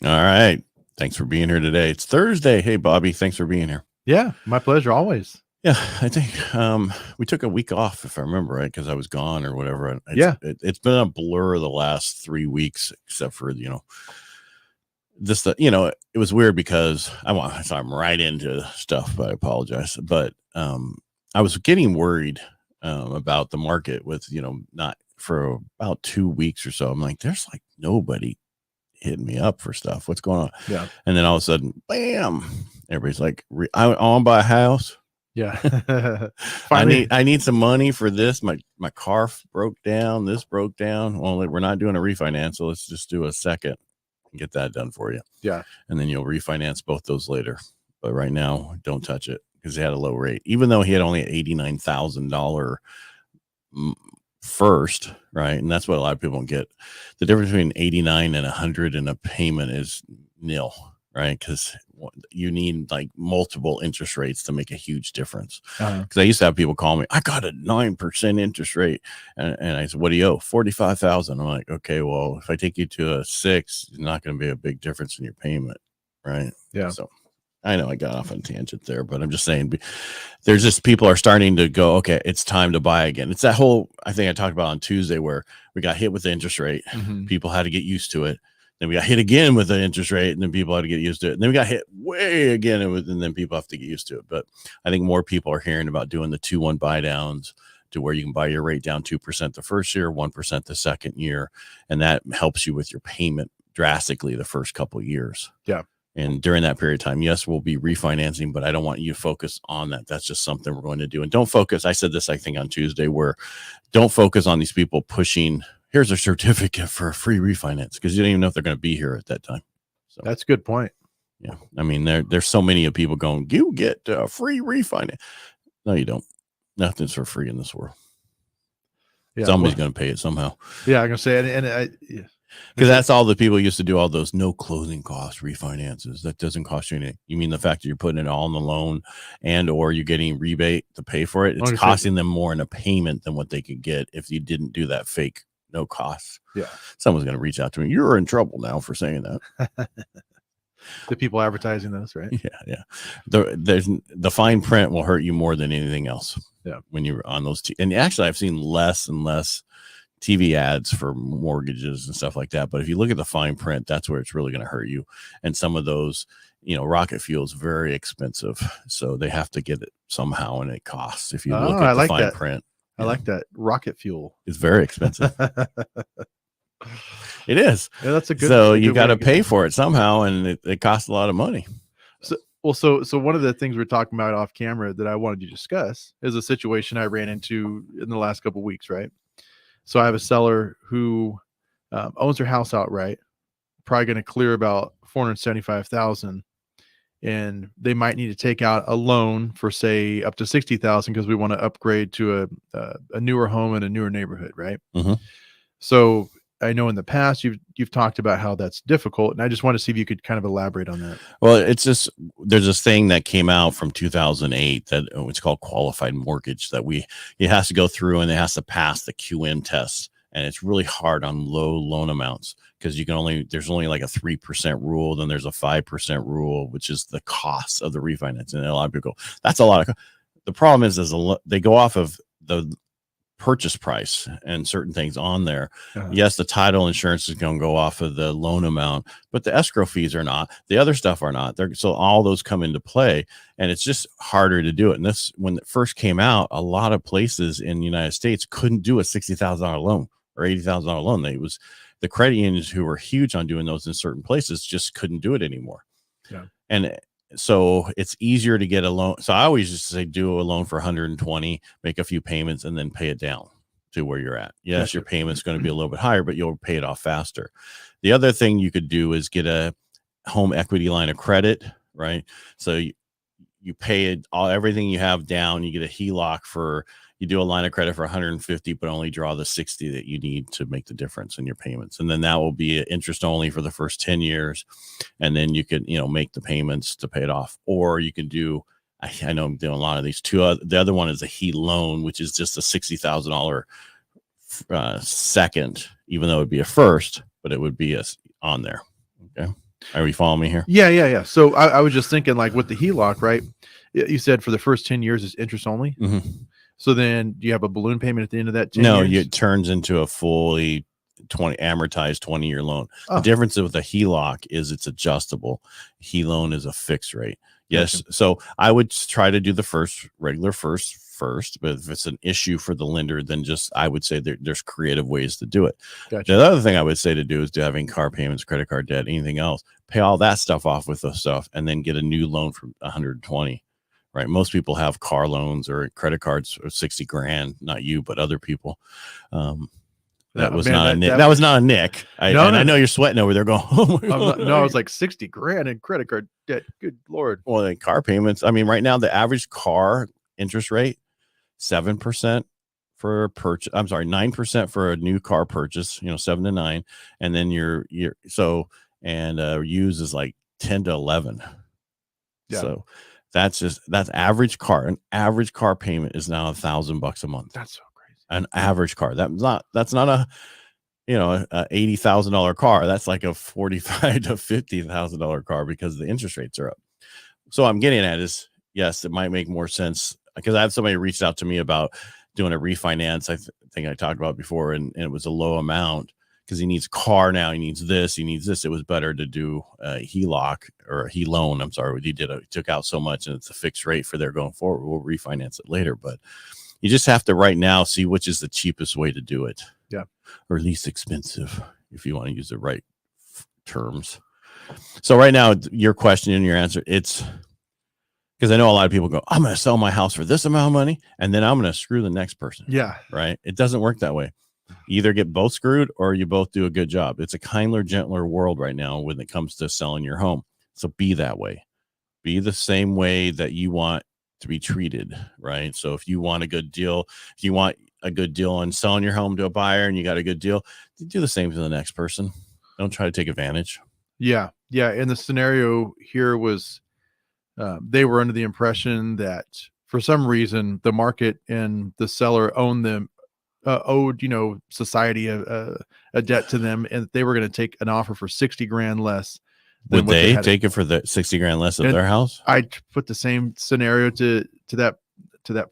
All right. Thanks for being here today. It's Thursday. Hey, Bobby. Thanks for being here. Yeah, my pleasure always. Yeah, I think we took a week off, if I remember right, because I was gone or whatever. It's been a blur the last 3 weeks, except for this. It was weird because I'm right into stuff, but I apologize. But I was getting worried about the market with not for about 2 weeks or so. I'm like, there's like nobody hitting me up for stuff. What's going on? Yeah. And then all of a sudden, bam! Everybody's like, I want to buy a house. Yeah. I need some money for this. My car broke down. This broke down. Well, we're not doing a refinance, so let's just do a second and get that done for you. Yeah. And then you'll refinance both those later. But right now, don't touch it because he had a low rate, even though he had only $89,000 first, right? And that's what a lot of people don't get. The difference between 89 and 100 in a payment is nil, right? Because you need like multiple interest rates to make a huge difference. Because I used to have people call me, I got a 9% interest rate, and I said, what do you owe? $45,000. I'm like, okay, well, if I take you to a 6, it's not going to be a big difference in your payment, right? Yeah. So I know I got off on a tangent there, but I'm just saying there's just people are starting to go, okay, it's time to buy again. It's that whole, I think I talked about on Tuesday where we got hit with the interest rate. Mm-hmm. People had to get used to it. Then we got hit again with the interest rate, and then people had to get used to it. And then we got hit way again, and then people have to get used to it. But I think more people are hearing about doing the 2-1 buy downs to where you can buy your rate down 2% the first year, 1% the second year. And that helps you with your payment drastically the first couple of years. Yeah. And during that period of time, yes, we'll be refinancing, but I don't want you to focus on that. That's just something we're going to do. And don't focus. I said this, I think, on Tuesday, where don't focus on these people pushing, here's a certificate for a free refinance, because you don't even know if they're going to be here at that time. So that's a good point. Yeah. I mean, there's so many of people going, you get a free refinance. No, you don't. Nothing's for free in this world. Yeah, somebody's going to pay it somehow. Yeah, I'm going to say, because that's all the people used to do, all those no closing cost refinances. That doesn't cost you anything. You mean the fact that you're putting it all in the loan and or you're getting rebate to pay for it? It's costing them more in a payment than what they could get if you didn't do that fake no cost. Yeah. Someone's going to reach out to me. You're in trouble now for saying that. The people advertising this, right? Yeah. The fine print will hurt you more than anything else. Yeah. When you're on those and actually I've seen less and less TV ads for mortgages and stuff like that. But if you look at the fine print, that's where it's really going to hurt you. And some of those, rocket fuel is very expensive. So they have to get it somehow, and it costs. If you look at the fine print. I like that. Rocket fuel is very expensive. It is. Yeah, that's a good. So you got to pay for it somehow, and it costs a lot of money. So one of the things we're talking about off camera that I wanted to discuss is a situation I ran into in the last couple of weeks, right? So I have a seller who owns her house outright, probably going to clear about $475,000, and they might need to take out a loan for say up to $60,000 because we want to upgrade to a newer home in a newer neighborhood, right? Mm-hmm. So I know in the past you've talked about how that's difficult, and I just want to see if you could kind of elaborate on that. Well, it's just there's this thing that came out from 2008 that it's called qualified mortgage that it has to go through and it has to pass the QM test, and it's really hard on low loan amounts because there's only like a 3% rule, then there's a 5% rule, which is the cost of the refinance, and a lot of people go, that's a lot of. The problem is they go off of the purchase price and certain things on there. Yes, the title insurance is going to go off of the loan amount, but the escrow fees are not. The other stuff are not. So all those come into play, and it's just harder to do it. And this, when it first came out, a lot of places in the United States couldn't do a $60,000 loan or $80,000 loan. The credit unions who were huge on doing those in certain places just couldn't do it anymore. Yeah. And so it's easier to get a loan. So I always just say do a loan for 120, make a few payments, and then pay it down to where you're at. Yes, your payment's going to be a little bit higher, but you'll pay it off faster. The other thing you could do is get a home equity line of credit, right? So you pay everything you have down. You get a HELOC you do a line of credit for 150, but only draw the 60 that you need to make the difference in your payments. And then that will be interest only for the first 10 years. And then you can, make the payments to pay it off. Or you can do, I know I'm doing a lot of these too. The other one is a HE loan, which is just a $60,000 second, even though it would be a first, but it would be on there. Okay. Are you following me here? Yeah. So I was just thinking, like with the HELOC, right? You said for the first 10 years is interest only. Mm-hmm. So then do you have a balloon payment at the end of that 10 No, years? it turns into a fully amortized 20-year loan. Oh. The difference with a HELOC is it's adjustable. HELOAN is a fixed rate. Yes. Gotcha. So I would try to do the regular first, but if it's an issue for the lender, then I would say there's creative ways to do it. Gotcha. The other thing I would say to do is to having car payments, credit card debt, anything else, pay all that stuff off with the stuff and then get a new loan for 120. Right. Most people have car loans or credit cards for 60 grand, not you, but other people. That was not a Nick. I know you're sweating over there going, oh my God. No, I was like 60 grand in credit card debt. Good Lord. Well, the car payments. I mean, right now, the average car interest rate, 7% for a purchase. I'm sorry, 9% for a new car purchase, 7 to 9. And then used is like 10 to 11. Yeah. So that's average car. An average car payment is now $1,000 a month. That's so crazy. An average car. That's not a $80,000 car. That's like a $45,000 to $50,000 car because the interest rates are up. So I'm getting at is, yes, it might make more sense because I had somebody reached out to me about doing a refinance. I think I talked about before, and it was a low amount because he needs a car now. He needs this. It was better to do a HELOC or a HELOAN. I'm sorry, he took out so much, and it's a fixed rate for their going forward. We'll refinance it later, but you just have to right now see which is the cheapest way to do it. Yeah. Or least expensive, if you want to use the right terms. So right now, your question and your answer, it's because I know a lot of people go, I'm going to sell my house for this amount of money, and then I'm going to screw the next person. Yeah. Right. It doesn't work that way. You either get both screwed or you both do a good job. It's a kinder, gentler world right now when it comes to selling your home. So be that way. Be the same way that you want to be treated, right? So if you want a good deal, if you want a good deal on selling your home to a buyer and you got a good deal, do the same to the next person. Don't try to take advantage. Yeah. And the scenario here was they were under the impression that for some reason the market and the seller owed society a debt to them, and they were going to take an offer for 60 grand less. Would they take it for the 60 grand less of their house? I put the same scenario to that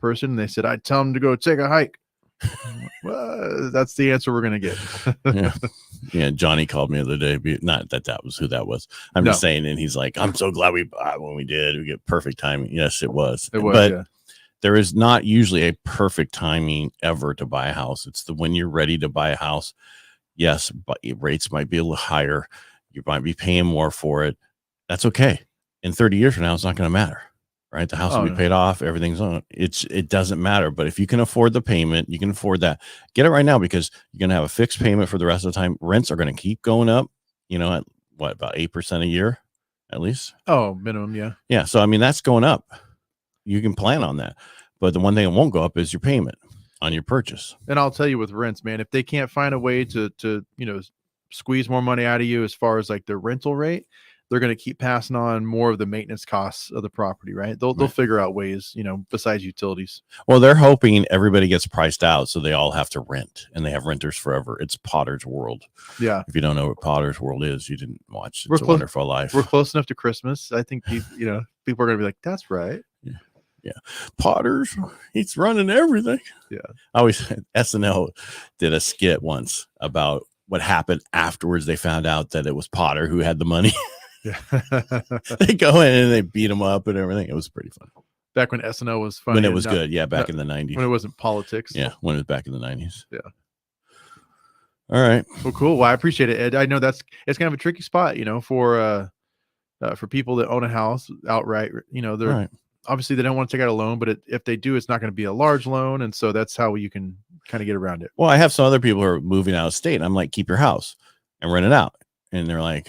person, and they said I'd tell them to go take a hike. Well, that's the answer we're going to get. Yeah. Johnny called me the other day. Not that was who that was. I'm just saying, and he's like, I'm so glad we bought when we did. We get perfect timing. Yes, it was. But there is not usually a perfect timing ever to buy a house. It's when you're ready to buy a house. Yes, but rates might be a little higher. You might be paying more for it. That's okay. In 30 years from now, it's not going to matter. Right. The house will be paid off. Everything's on. It doesn't matter. But if you can afford the payment, you can afford that. Get it right now because you're going to have a fixed payment for the rest of the time. Rents are going to keep going up, at about 8% a year, at least. Oh, minimum. Yeah. Yeah. So, I mean, that's going up. You can plan on that. But the one thing that won't go up is your payment on your purchase. And I'll tell you with rents, man, if they can't find a way to squeeze more money out of you as far as like the rental rate, they're going to keep passing on more of the maintenance costs of the property, right? They'll figure out ways, besides utilities. Well, they're hoping everybody gets priced out, so they all have to rent, and they have renters forever. It's Potter's World. Yeah. If you don't know what Potter's World is, you didn't watch It's a Wonderful Life. We're close enough to Christmas. I think people are going to be like, that's right. Yeah. Potter's, he's running everything. Yeah. SNL did a skit once about what happened afterwards. They found out that it was Potter who had the money. Yeah. They go in and they beat him up and everything. It was pretty fun. Back when SNL was funny. When it was good. Yeah. Back in the 90s. When it wasn't politics. Yeah. When it was back in the 90s. Yeah. All right. Well, cool. Well, I appreciate it, Ed. I know it's kind of a tricky spot, for people that own a house outright. They're right. Obviously they don't want to take out a loan, but if they do, it's not going to be a large loan. And so that's how you can kind of get around it. Well, I have some other people who are moving out of state. I'm like, keep your house and rent it out. And they're like,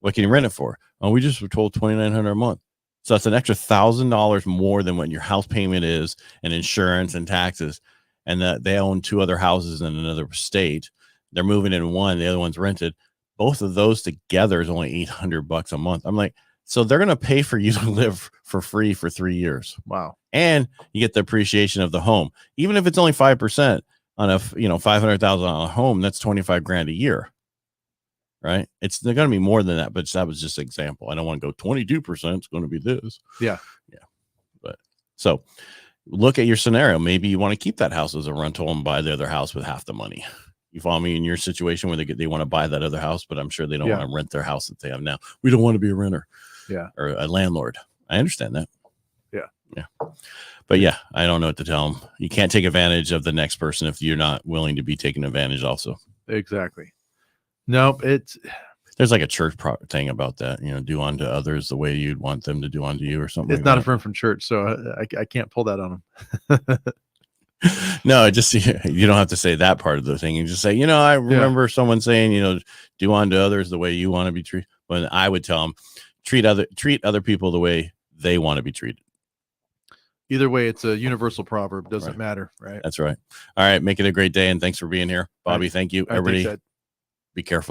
what can you rent it for? Oh, we just were told $2,900 a month. So that's an extra $1,000 more than what your house payment is and insurance and taxes. And that they own 2 other houses in another state. They're moving in one, the other one's rented. Both of those together is only $800 a month. I'm like, so they're going to pay for you to live for free for 3 years. Wow. And you get the appreciation of the home. Even if it's only 5% on a, $500,000 home, that's 25 grand a year. right? They're going to be more than that, but that was just an example. I don't want to go 22%. It's going to be this. Yeah. But so look at your scenario. Maybe you want to keep that house as a rental and buy the other house with half the money. You follow me? In your situation where they want to buy that other house, but I'm sure they don't want to rent their house that they have now. We don't want to be a renter. Or a landlord. I understand that. Yeah. But yeah, I don't know what to tell them. You can't take advantage of the next person if you're not willing to be taken advantage also. Exactly. Nope. There's like a church thing about that, do unto others the way you'd want them to do unto you or something. It's not a friend from church, so I can't pull that on them. No, you don't have to say that part of the thing. You just say, I remember someone saying, do unto others the way you want to be treated. When I would tell them, treat other people the way they want to be treated. Either way, it's a universal proverb. Doesn't matter, right? That's right. All right. Make it a great day. And thanks for being here, Bobby. Thank you. Everybody be careful.